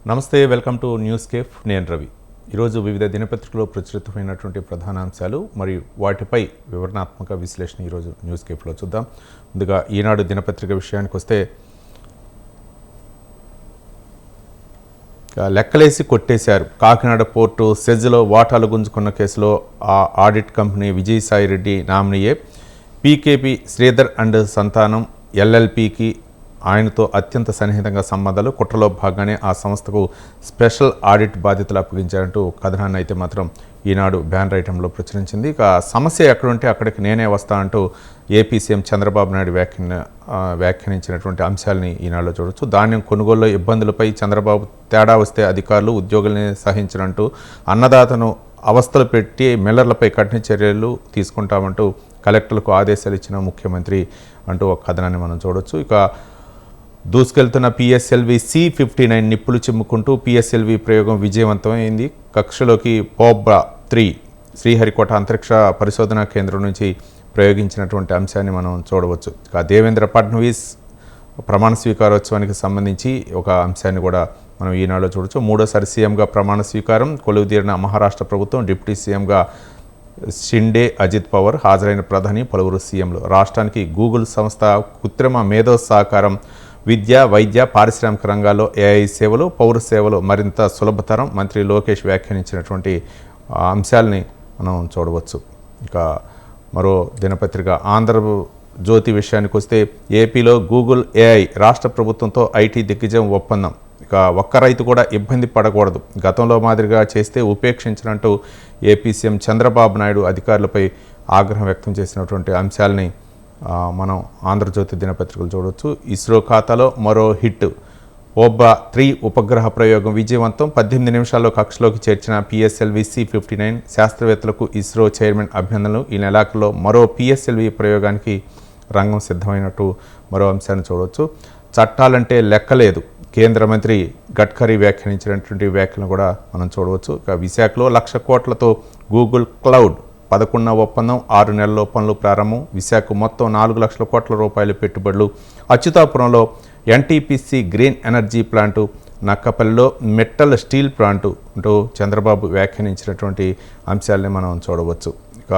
నమస్తే, welcome to news cafe. నేను రవి. ఈరోజు వివిధ దినపత్రికల్లో ప్రచురితమైనటువంటి ప్రధాన అంశాలు మరియు వాటిపై వివరణాత్మక విశ్లేషణ ఈరోజు న్యూస్ కేఫ్లో చూద్దాం. ముందుగా ఈనాడు దినపత్రిక విషయానికి వస్తే, లెక్కలేసి కొట్టేశారు. కాకినాడ పోర్టు సెజ్లో వాటాలు గుంజుకున్న కేసులో ఆ ఆడిట్ కంపెనీ విజయసాయిరెడ్డి నామినీయే. పీకేపీ శ్రీధర్ అండ్ సంతానం ఎల్ఎల్పీకి ఆయనతో అత్యంత సన్నిహితంగా సంబంధాలు. కుట్రలో భాగంగానే ఆ సంస్థకు స్పెషల్ ఆడిట్ బాధ్యతలు అప్పగించారంటూ కథనాన్ని అయితే మాత్రం ఈనాడు బ్యానర్ ఐటంలో ప్రచురించింది. ఇక సమస్య ఎక్కడుంటే అక్కడికి నేనే వస్తా అంటూ ఏపీ సీఎం చంద్రబాబు నాయుడు వ్యాఖ్యానించినటువంటి అంశాలని ఈనాడులో చూడవచ్చు. ధాన్యం కొనుగోలులో ఇబ్బందులపై చంద్రబాబు తేడా వస్తే అధికారులు ఉద్యోగుల్ని సహించనంటూ, అన్నదాతను అవస్థలు పెట్టి మిల్లర్లపై కఠిన చర్యలు తీసుకుంటామంటూ కలెక్టర్లకు ఆదేశాలు ఇచ్చిన ముఖ్యమంత్రి అంటూ ఒక కథనాన్ని మనం చూడవచ్చు. ఇక దూసుకెళ్తున్న పిఎస్ఎల్వి C-59 నిప్పులు చిమ్ముకుంటూ పిఎస్ఎల్వి ప్రయోగం విజయవంతమైంది. కక్షలోకి పోబ్రా-3 శ్రీహరికోట అంతరిక్ష పరిశోధనా కేంద్రం నుంచి ప్రయోగించినటువంటి అంశాన్ని మనం చూడవచ్చు. ఇక దేవేంద్ర ఫడ్నవీస్ ప్రమాణ స్వీకారోత్సవానికి సంబంధించి ఒక అంశాన్ని కూడా మనం ఈనాడులో చూడవచ్చు. మూడోసారి సీఎంగా ప్రమాణ స్వీకారం. కొలువుదీరిన మహారాష్ట్ర ప్రభుత్వం. డిప్యూటీ సీఎంగా షిండే, అజిత్ పవార్ హాజరైన ప్రధాని, పలువురు సీఎంలు. రాష్ట్రానికి గూగుల్ సంస్థ కృత్రిమ మేధో సహకారం. విద్య, వైద్య, పారిశ్రామిక రంగాల్లో AI సేవలు, పౌర సేవలు మరింత సులభతరం. మంత్రి లోకేష్ వ్యాఖ్యానించినటువంటి అంశాలని మనం చూడవచ్చు. ఇక మరో దినపత్రిక ఆంధ్రజ్యోతి విషయానికి వస్తే, ఏపీలో గూగుల్ AI రాష్ట్ర ప్రభుత్వంతో ఐటీ దిగ్గజం ఒప్పందం. ఇక ఒక్క రైతు కూడా ఇబ్బంది పడకూడదు, గతంలో మాదిరిగా చేస్తే ఉపేక్షించినట్టు ఏపీ సీఎం చంద్రబాబు నాయుడు అధికారులపై ఆగ్రహం వ్యక్తం చేసినటువంటి అంశాలని మనం ఆంధ్రజ్యోతి దినపత్రికలు చూడవచ్చు. ఇస్రో ఖాతాలో మరో హిట్. పోబ్రా-3 ఉపగ్రహ ప్రయోగం విజయవంతం. 18 నిమిషాల్లో కక్షలోకి చేర్చిన పిఎస్ఎల్వి C-59. శాస్త్రవేత్తలకు ఇస్రో చైర్మన్ అభినందనలు. ఈ నెలాఖరులో మరో పిఎస్ఎల్వి ప్రయోగానికి రంగం సిద్ధమైనట్టు మరో అంశాన్ని చూడవచ్చు. చట్టాలంటే లెక్కలేదు. కేంద్ర మంత్రి గడ్కరీ వ్యాఖ్యానించినటువంటి వ్యాఖ్యలను కూడా మనం చూడవచ్చు. ఇక విశాఖలో 1,00,000 కోట్లతో గూగుల్ క్లౌడ్ 11వ ఒప్పందం. 6 నెలల్లో పనులు ప్రారంభం. విశాఖ మొత్తం 4 లక్షల కోట్ల రూపాయల పెట్టుబడులు. అచ్యుతాపురంలో NTPC గ్రీన్ ఎనర్జీ ప్లాంటు. నక్కపల్లిలో మెటల్ స్టీల్ ప్లాంటు అంటూ చంద్రబాబు వ్యాఖ్యానించినటువంటి అంశాలని మనం చూడవచ్చు. ఇక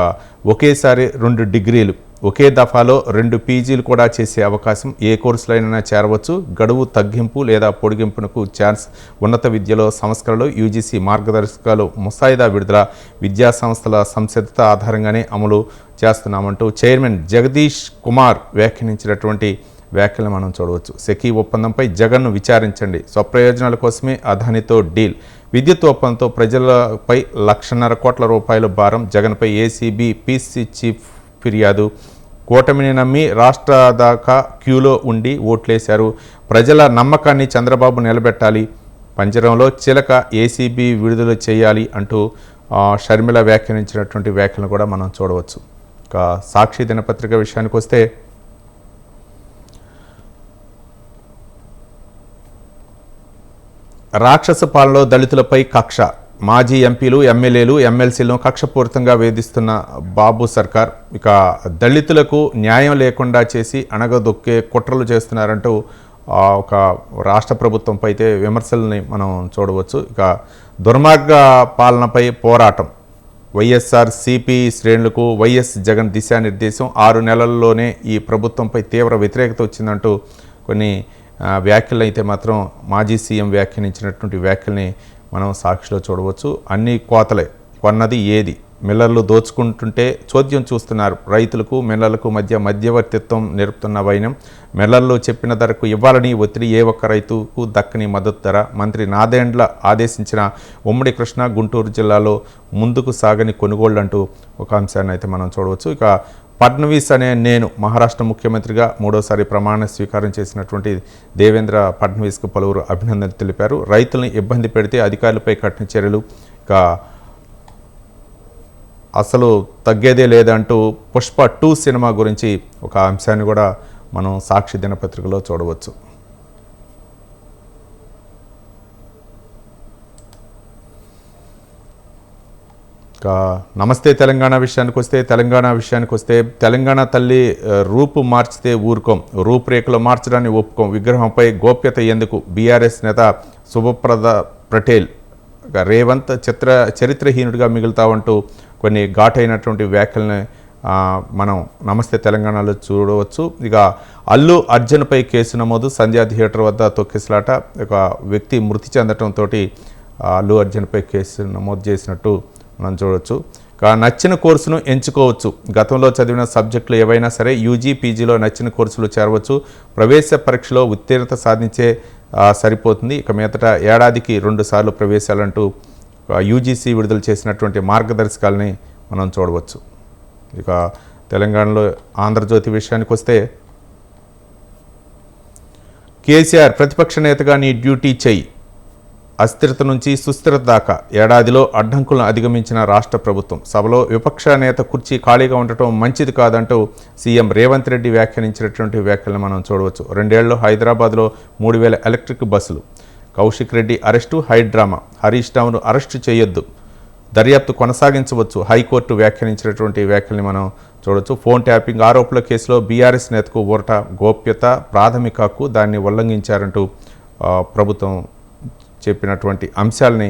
ఒకేసారి 2 డిగ్రీలు, ఒకే దఫాలో 2 పీజీలు కూడా చేసే అవకాశం. ఏ కోర్సులైనా చేరవచ్చు. గడువు తగ్గింపు లేదా పొడిగింపునకు ఛాన్స్. ఉన్నత విద్యలో సంస్కరణలు. యూజీసీ మార్గదర్శకాలు ముసాయిదా విడుదల. విద్యా సంస్థల సంసిద్ధత ఆధారంగానే అమలు చేస్తున్నామంటూ చైర్మన్ జగదీష్ కుమార్ వ్యాఖ్యానించినటువంటి వ్యాఖ్యలను మనం చూడవచ్చు. సెకీ ఒప్పందంపై జగన్ను విచారించండి. స్వప్రయోజనాల కోసమే అదానితో డీల్. విద్యుత్ ఒప్పందంతో ప్రజలపై 1,50,000 కోట్ల రూపాయల భారం. జగన్పై ఏసీబీ పీసీ చీఫ్ ఫిర్యాదు. కూటమిని నమ్మి రాష్ట్ర దాకా క్యూలో ఉండి ఓట్లేశారు. ప్రజల నమ్మకాన్ని చంద్రబాబు నిలబెట్టాలి. పంజరంలో చిలక ఏసీబీ విడుదల చేయాలి అంటూ షర్మిల వ్యాఖ్యానించినటువంటి వ్యాఖ్యలను కూడా మనం చూడవచ్చు. ఇక సాక్షి దినపత్రిక విషయానికి వస్తే, రాక్షస పాలనలో దళితులపై కక్ష. మాజీ ఎంపీలు, ఎమ్మెల్యేలు, ఎమ్మెల్సీలను కక్షపూరితంగా వేధిస్తున్న బాబు సర్కార్. ఇక దళితులకు న్యాయం లేకుండా చేసి అణగదొక్కే కుట్రలు చేస్తున్నారంటూ ఒక రాష్ట్ర ప్రభుత్వంపై అయితే విమర్శల్ని మనం చూడవచ్చు. ఇక దుర్మార్గ పాలనపై పోరాటం. వైఎస్ఆర్సీపీ శ్రేణులకు వైఎస్ జగన్ దిశానిర్దేశం. 6 నెలల్లోనే ఈ ప్రభుత్వంపై తీవ్ర వ్యతిరేకత వచ్చిందంటూ కొన్ని వ్యాఖ్యలు అయితే మాత్రం మాజీ సీఎం వ్యాఖ్యానించినటువంటి వ్యాఖ్యల్ని మనం సాక్షిలో చూడవచ్చు. అన్ని కోతలే, కొన్నది ఏది. మిల్లర్లు దోచుకుంటుంటే చోద్యం చూస్తున్నారు. రైతులకు మిల్లర్లకు మధ్య మధ్యవర్తిత్వం నేర్పుతున్న వైనం. మిల్లర్లు చెప్పిన ధరకు ఇవ్వాలని ఒత్తిడి. ఏ ఒక్క రైతుకు దక్కని మద్దతు ధర. మంత్రి నాదెండ్ల ఆదేశించిన ఉమ్మడి కృష్ణా, గుంటూరు జిల్లాలో ముందుకు సాగని కొనుగోళ్లు అంటూ ఒక అంశాన్ని అయితే మనం చూడవచ్చు. ఇక ఫడ్నవీస్ అనే నేను మహారాష్ట్ర ముఖ్యమంత్రిగా మూడోసారి ప్రమాణ స్వీకారం చేసినటువంటి దేవేంద్ర ఫడ్నవీస్కు పలువురు అభినందనలు తెలిపారు. రైతులను ఇబ్బంది పెడితే అధికారులపై కఠిన చర్యలు. ఇక అసలు తగ్గేదే లేదంటూ పుష్ప-2 సినిమా గురించి ఒక అంశాన్ని కూడా మనం సాక్షి దినపత్రికలో చూడవచ్చు. నమస్తే తెలంగాణ విషయానికి వస్తే తెలంగాణ తల్లి రూపు మార్చితే ఊరుకోం, రూపురేఖలు మార్చడాన్ని ఒప్పుకోం, విగ్రహంపై గోప్యత ఎందుకు, బీఆర్ఎస్ నేత శుభప్రద పటేల్ రేవంత్ చరిత్రహీనుడిగా మిగులుతావంటూ కొన్ని ఘాటైనటువంటి వ్యాఖ్యల్ని మనం నమస్తే తెలంగాణలో చూడవచ్చు. ఇక అల్లు అర్జున్పై కేసు నమోదు, సంధ్యా థియేటర్ వద్ద తొక్కిసలాట, ఒక వ్యక్తి మృతి చెందడంతో అల్లు అర్జున్పై కేసు నమోదు చేసినట్టు మనం చూడవచ్చు. నచ్చిన కోర్సును ఎంచుకోవచ్చు, గతంలో చదివిన సబ్జెక్టులు ఏవైనా సరే యూజీ పీజీలో నచ్చిన కోర్సులు చేరవచ్చు, ప్రవేశ పరీక్షలో ఉత్తీర్ణత సాధించే సరిపోతుంది, ఇక మీదట ఏడాదికి 2 సార్లు ప్రవేశాలంటూ యూజీసీ విడుదల చేసినటువంటి మార్గదర్శకాలని మనం చూడవచ్చు. ఇక తెలంగాణలో ఆంధ్రజ్యోతి విషయానికి వస్తే, కేసీఆర్ ప్రతిపక్ష నేతగా నీ డ్యూటీ చెయ్యి, అస్థిరత నుంచి సుస్థిరత దాకా ఏడాదిలో అడ్డంకులను అధిగమించిన రాష్ట్ర ప్రభుత్వం, సభలో విపక్ష నేత కుర్చీ ఖాళీగా ఉండటం మంచిది కాదంటూ సీఎం రేవంత్ రెడ్డి వ్యాఖ్యానించినటువంటి వ్యాఖ్యలను మనం చూడవచ్చు. 2 ఏళ్లలో హైదరాబాద్లో 3000 ఎలక్ట్రిక్ బస్సులు, కౌశిక్ రెడ్డి అరెస్టు హైడ్రామా, హరీష్ రావును అరెస్టు చేయొద్దు, దర్యాప్తు కొనసాగించవచ్చు, హైకోర్టు వ్యాఖ్యానించినటువంటి వ్యాఖ్యల్ని మనం చూడవచ్చు. ఫోన్ ట్యాపింగ్ ఆరోపణల కేసులో బీఆర్ఎస్ నేతకు ఊరట, గోప్యత ప్రాథమిక హక్కు దాన్ని ఉల్లంఘించారంటూ ప్రభుత్వం చెప్పినటువంటి అంశాలని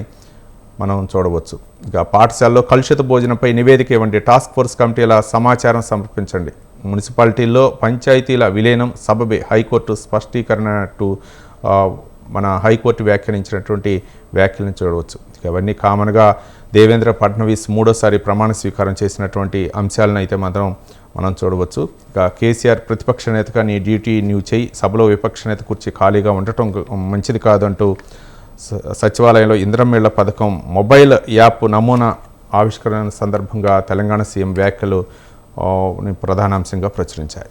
మనం చూడవచ్చు. ఇక పాఠశాలలో కలుషిత భోజనంపై నివేదిక ఇవ్వండి, టాస్క్ ఫోర్స్ కమిటీల సమాచారం సమర్పించండి, మున్సిపాలిటీల్లో పంచాయతీల విలీనం సబబే, హైకోర్టు స్పష్టీకరణ అంటూ మన హైకోర్టు వ్యాఖ్యానించినటువంటి వ్యాఖ్యలను చూడవచ్చు. ఇవన్నీ కామన్గా దేవేంద్ర ఫడ్నవీస్ 3వ ప్రమాణ స్వీకారం చేసినటువంటి అంశాలను అయితే మాత్రం మనం చూడవచ్చు. ఇక కేసీఆర్ ప్రతిపక్ష నేతగా నీ డ్యూటీ నీవు చేయి, సభలో విపక్ష నేత కుర్చీ ఖాళీగా ఉండటం మంచిది కాదంటూ సచివాలయంలో ఇంద్రమిళ్ల పథకం మొబైల్ యాప్ నమూనా ఆవిష్కరణ సందర్భంగా తెలంగాణ సీఎం వ్యాఖ్యలు ప్రధానాంశంగా ప్రచురించాయి.